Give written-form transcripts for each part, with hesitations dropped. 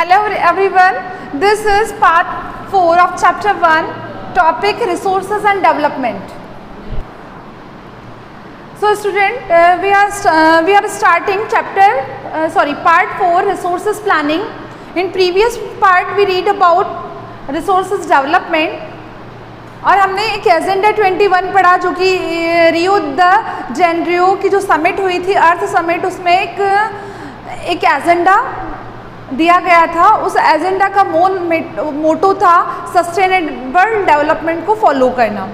Hello everyone, this is part 4 of chapter 1, topic resources and development. So student, we are starting part 4 resources planning. In previous part we read about resources development और हमने एक agenda 21 पढ़ा जो कि Rio de Janeiro की जो summit हुई थी, अर्थ समिट, उसमें एक एजेंडा दिया गया था. उस एजेंडा का मोटो था सस्टेनेबल डेवलपमेंट को फॉलो करना.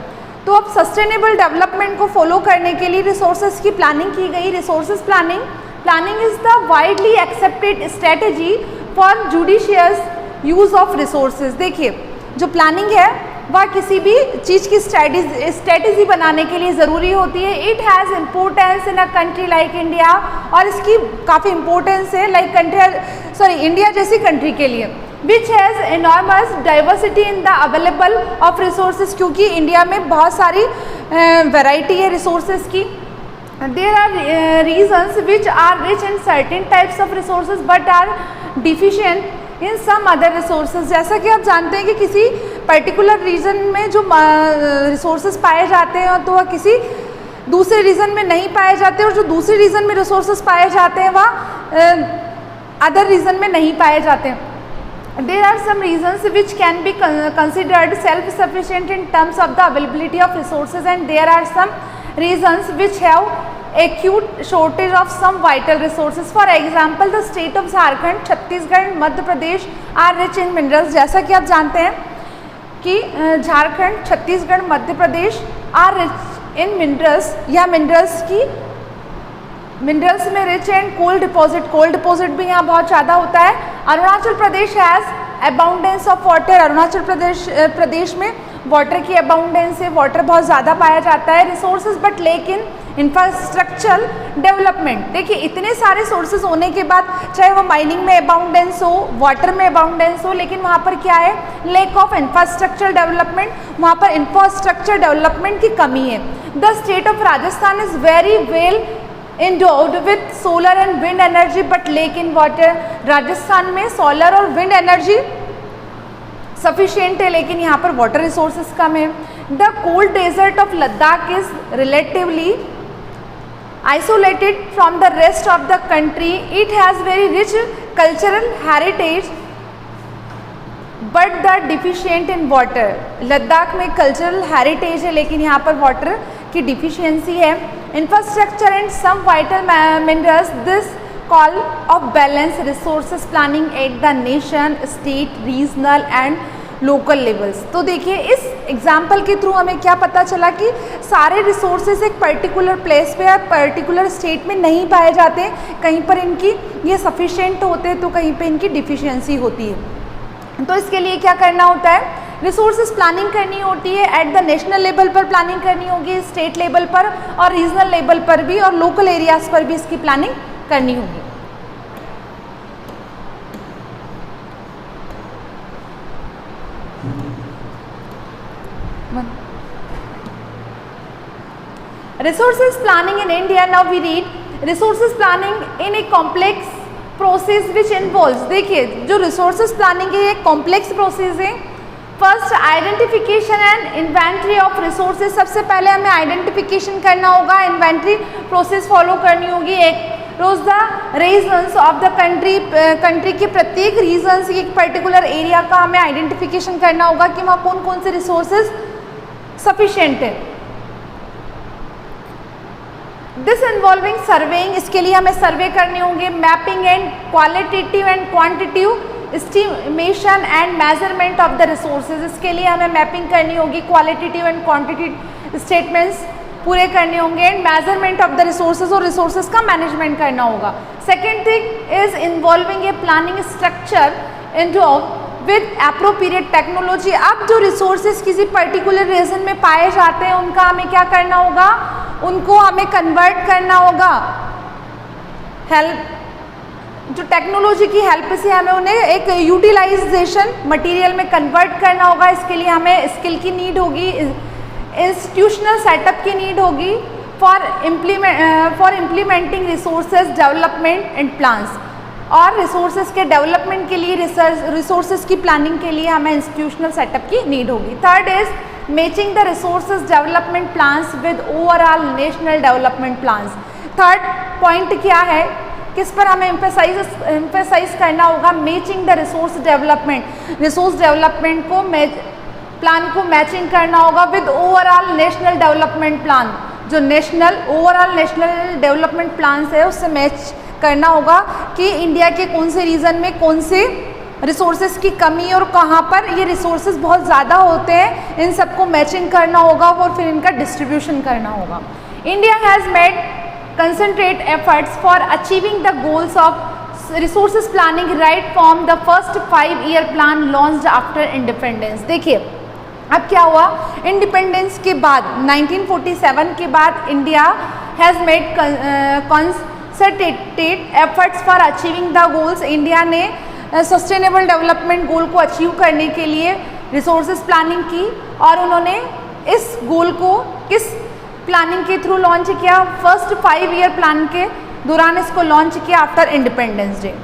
तो अब सस्टेनेबल डेवलपमेंट को फॉलो करने के लिए रिसोर्सेज की प्लानिंग की गई. Resources planning is the widely accepted strategy for judicious use of resources. देखिए, जो प्लानिंग है वह किसी भी चीज़ की स्ट्रेटेजी बनाने के लिए ज़रूरी होती है. It has importance in a country like India, और इसकी काफ़ी इम्पोर्टेंस है इंडिया जैसी कंट्री के लिए, which has enormous diversity in the available of resources. क्योंकि इंडिया में बहुत सारी वैरायटी है रिसोर्सेज की. There are regions which are rich in certain types of resources but are deficient in some other resources. जैसा कि आप जानते हैं कि किसी पर्टिकुलर रीजन में जो रिसोर्सेज पाए जाते हैं तो वह किसी दूसरे रीजन में नहीं पाए जाते, और जो दूसरे रीजन में रिसोर्सेज पाए जाते हैं वह अदर रीजन में नहीं पाए जाते हैं. There are some reasons which can be considered self-sufficient in terms of the availability of resources, and there are some reasons which have acute shortage of some vital resources. For example, the state of Jharkhand, Chhattisgarh, Madhya Pradesh are rich in minerals. जैसा कि आप जानते हैं कि Jharkhand, Chhattisgarh, Madhya Pradesh are rich in minerals, या minerals में rich and coal deposit भी यहाँ बहुत ज़्यादा होता है. Arunachal Pradesh has abundance of water. Arunachal Pradesh में वाटर की अबाउंडेंस है, वाटर बहुत ज़्यादा पाया जाता है. रिसोर्सेज बट लेकिन इंफ्रास्ट्रक्चर डेवलपमेंट. देखिए, इतने सारे सोर्सेज होने के बाद, चाहे वो माइनिंग में अबाउंडेंस हो, वाटर में अबाउंडेंस हो, लेकिन वहाँ पर क्या है, लैक ऑफ इंफ्रास्ट्रक्चर डेवलपमेंट. वहाँ पर इंफ्रास्ट्रक्चर डेवलपमेंट की कमी है. The state of Rajasthan is very well endowed with solar and wind energy but lack in water. Rajasthan में सोलर और विंड एनर्जी सफिशिएंट है, लेकिन यहाँ पर वाटर रिसोर्सेज कम है. The cold desert of Ladakh is relatively isolated from the rest of the country. It has very rich cultural heritage but the deficient in water. Ladakh में cultural heritage है, लेकिन यहाँ पर वाटर की डिफिशियंसी है. Infrastructure and some vital minerals. This call of balance resources planning at the nation, state, regional and local levels. तो देखिए, इस एग्जाम्पल के थ्रू हमें क्या पता चला कि सारे रिसोर्सेज एक पर्टिकुलर प्लेस पे या पर्टिकुलर स्टेट में नहीं पाए जाते. कहीं पर इनकी ये सफिशिएंट होते हैं तो कहीं पे इनकी डिफिशियंसी होती है. तो इसके लिए क्या करना होता है, रिसोर्सेज प्लानिंग करनी होती है. एट द नेशनल लेवल पर प्लानिंग करनी होगी, स्टेट लेवल पर और रीजनल लेवल पर भी, और लोकल एरियाज़ पर भी इसकी प्लानिंग करनी होगी. Resources planning in India. Now we read resources planning in a complex process which involves. देखिए, जो resources planning है एक complex process है. First, identification and inventory of resources. सबसे पहले हमें आइडेंटिफिकेशन करना होगा, इन्वेंट्री प्रोसेस फॉलो करनी होगी. Across the regions of the country के प्रत्येक रीजन्स, एक पर्टिकुलर एरिया का हमें आइडेंटिफिकेशन करना होगा कि वहाँ कौन कौन से रिसोर्सेज सफिशिएंट है. This involving surveying. इसके लिए हमें सर्वे करने होंगे. Mapping and qualitative and quantitative estimation and measurement of the resources. इसके लिए हमें मैपिंग करनी होगी, क्वालिटेटिव एंड क्वांटिटेटिव स्टेटमेंट्स पूरे करने होंगे, and measurement of the resources, और रिसोर्सेज का मैनेजमेंट करना होगा. Second thing is involving a planning structure with appropriate technology. अब जो रिसोर्सेज किसी पर्टिकुलर रीजन में पाए जाते हैं उनका हमें क्या करना होगा, उनको हमें कन्वर्ट करना होगा. जो टेक्नोलॉजी की हेल्प से हमें उन्हें एक यूटिलाइजेशन मटेरियल में कन्वर्ट करना होगा. इसके लिए हमें स्किल की नीड होगी, इंस्टीट्यूशनल सेटअप की नीड होगी for implementing resources development and plans. और रिसोर्सेज के डेवलपमेंट के लिए रिसोर्सेज की प्लानिंग के लिए हमें इंस्टीट्यूशनल सेटअप की नीड होगी। Third is matching the resources development plans with overall national development plans. Third point क्या है, किस पर हमें एम्फेसाइज करना होगा, मैचिंग द रिसोर्स डेवलपमेंट को प्लान को मैचिंग करना होगा with overall national development plan. जो ओवरऑल नेशनल डेवलपमेंट प्लान है उससे मैच करना होगा कि इंडिया के कौन से रीजन में कौन से रिसोर्सेज की कमी और कहाँ पर ये रिसोर्सेज बहुत ज़्यादा होते हैं, इन सबको मैचिंग करना होगा और फिर इनका डिस्ट्रीब्यूशन करना होगा। India has made concentrate efforts for achieving the goals of resources planning right from the first 5-year plan launched after independence। देखिए अब क्या हुआ, इंडिपेंडेंस के बाद 1947 के बाद India has made concentrated efforts for achieving the goals. India ने sustainable development goal को अचीव करने के लिए रिसोर्सेज प्लानिंग की और उन्होंने इस गोल को किस प्लानिंग के थ्रू लॉन्च किया, फर्स्ट 5 ईयर प्लान के दौरान इसको लॉन्च किया आफ्टर इंडिपेंडेंस डे।